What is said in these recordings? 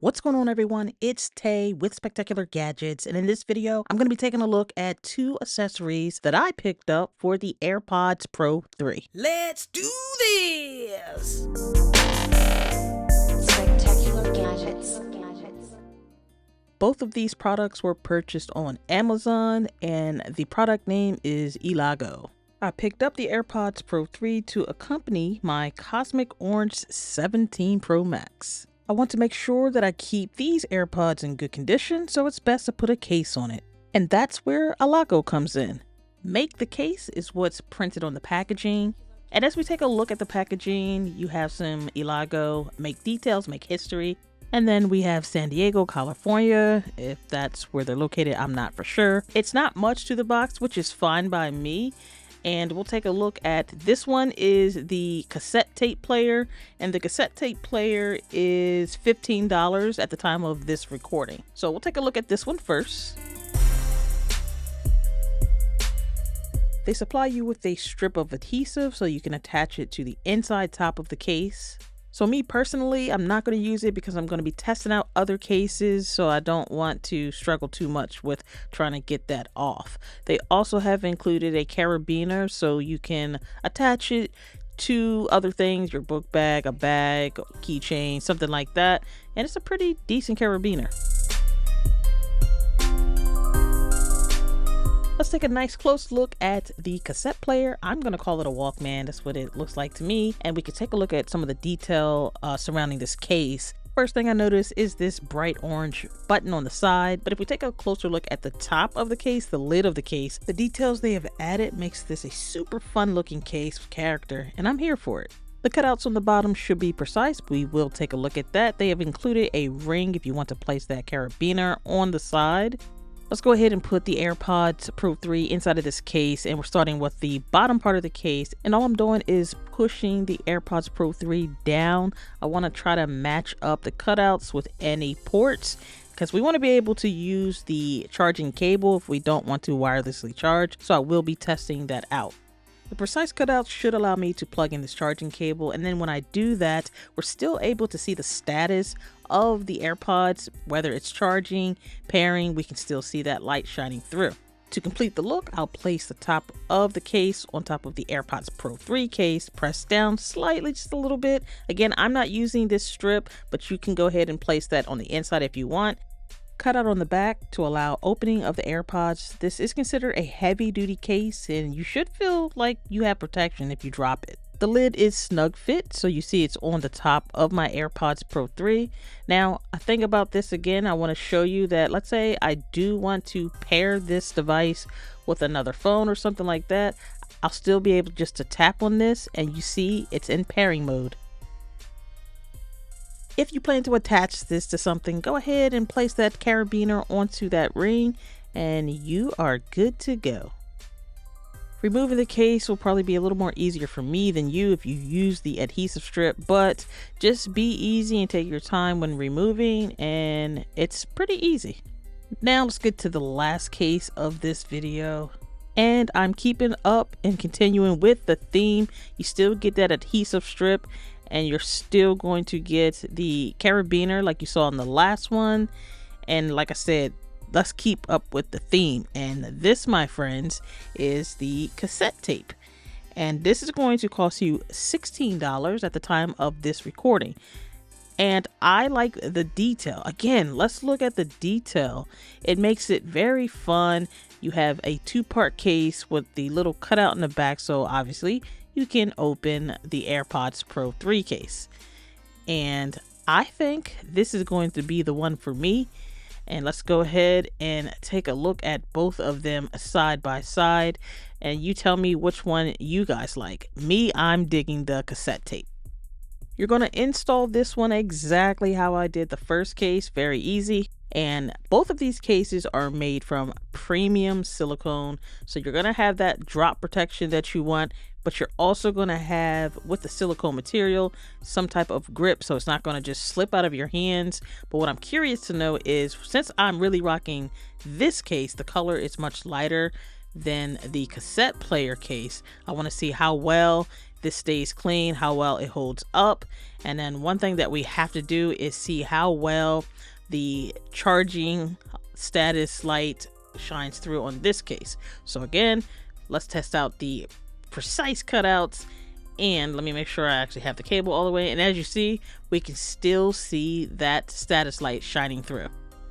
What's going on, everyone? It's Tay with Spectacular Gadgets, and in this video, I'm going to be taking a look at two accessories that I picked up for the AirPods Pro 3. Let's do this! Spectacular Gadgets. Both of these products were purchased on Amazon, and the product name is Elago. I picked up the AirPods Pro 3 to accompany my Cosmic Orange 17 Pro Max. I want to make sure that I keep these AirPods in good condition, so it's best to put a case on it. And that's where Elago comes in. Make the case is what's printed on the packaging. And as we take a look at the packaging, you have some Elago, make details, make history. And then we have San Diego, California. If that's where they're located, I'm not for sure. It's not much to the box, which is fine by me. And we'll take a look at this one is the cassette tape player, and the cassette tape player is $15 at the time of this recording. So we'll take a look at this one first. They supply you with a strip of adhesive so you can attach it to the inside top of the case. So me personally, I'm not going to use it because I'm going to be testing out other cases, so I don't want to struggle too much with trying to get that off. They also have included a carabiner so you can attach it to other things, your book bag, a bag, keychain, something like that. And it's a pretty decent carabiner. Let's take a nice close look at the cassette player. I'm going to call it a Walkman. That's what it looks like to me. And we can take a look at some of the detail surrounding this case. First thing I notice is this bright orange button on the side. But if we take a closer look at the top of the case, the lid of the case, the details they have added makes this a super fun looking case with character. And I'm here for it. The cutouts on the bottom should be precise. We will take a look at that. They have included a ring if you want to place that carabiner on the side. Let's go ahead and put the AirPods Pro 3 inside of this case, and we're starting with the bottom part of the case, and all I'm doing is pushing the AirPods Pro 3 down. I want to try to match up the cutouts with any ports because we want to be able to use the charging cable if we don't want to wirelessly charge, so I will be testing that out. The precise cutouts should allow me to plug in this charging cable, and then when I do that, we're still able to see the status of the AirPods, whether it's charging, pairing, we can still see that light shining through. To complete the look, I'll place the top of the case on top of the AirPods Pro 3 case, press down slightly, just a little bit. Again, I'm not using this strip, but you can go ahead and place that on the inside if you want. Cut out on the back to allow opening of the AirPods. This is considered a heavy duty case and you should feel like you have protection if you drop it. The lid is snug fit, so you see it's on the top of my AirPods Pro 3. Now, a thing about this again, I want to show you that let's say I do want to pair this device with another phone or something like that. I'll still be able just to tap on this and you see it's in pairing mode. If you plan to attach this to something, go ahead and place that carabiner onto that ring and you are good to go. Removing the case will probably be a little more easier for me than you if you use the adhesive strip, but just be easy and take your time when removing, and it's pretty easy. Now let's get to the last case of this video. And I'm keeping up and continuing with the theme. You still get that adhesive strip and you're still going to get the carabiner like you saw on the last one. And like I said, let's keep up with the theme. And this, my friends, is the cassette tape. And this is going to cost you $16 at the time of this recording. And I like the detail. Again, let's look at the detail. It makes it very fun. You have a two-part case with the little cutout in the back, so obviously you can open the AirPods Pro 3 case. And I think this is going to be the one for me. And let's go ahead and take a look at both of them side by side. And you tell me which one you guys like. Me, I'm digging the cassette tape. You're going to install this one exactly how I did the first case, very easy. And both of these cases are made from premium silicone. So you're going to have that drop protection that you want, but you're also going to have, with the silicone material, some type of grip so it's not going to just slip out of your hands. But what I'm curious to know is, since I'm really rocking this case, the color is much lighter than the cassette player case. I want to see how well this stays clean, how well it holds up. And then one thing that we have to do is see how well the charging status light shines through on this case. So again, let's test out the precise cutouts, and let me make sure I actually have the cable all the way. And as you see, we can still see that status light shining through.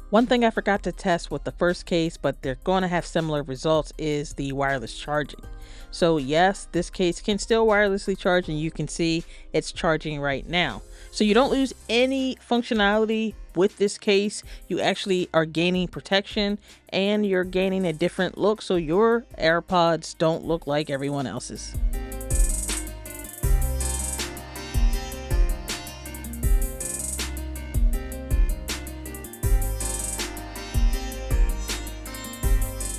One thing I forgot to test with the first case, but they're going to have similar results, is the wireless charging. So yes, this case can still wirelessly charge, and you can see it's charging right now. So you don't lose any functionality with this case. You actually are gaining protection, and you're gaining a different look, so your AirPods don't look like everyone else's.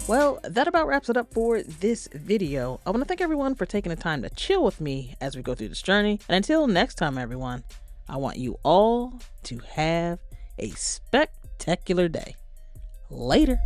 Well, that about wraps it up for this video. I want to thank everyone for taking the time to chill with me as we go through this journey. And until next time, everyone, I want you all to have a spectacular day. Later.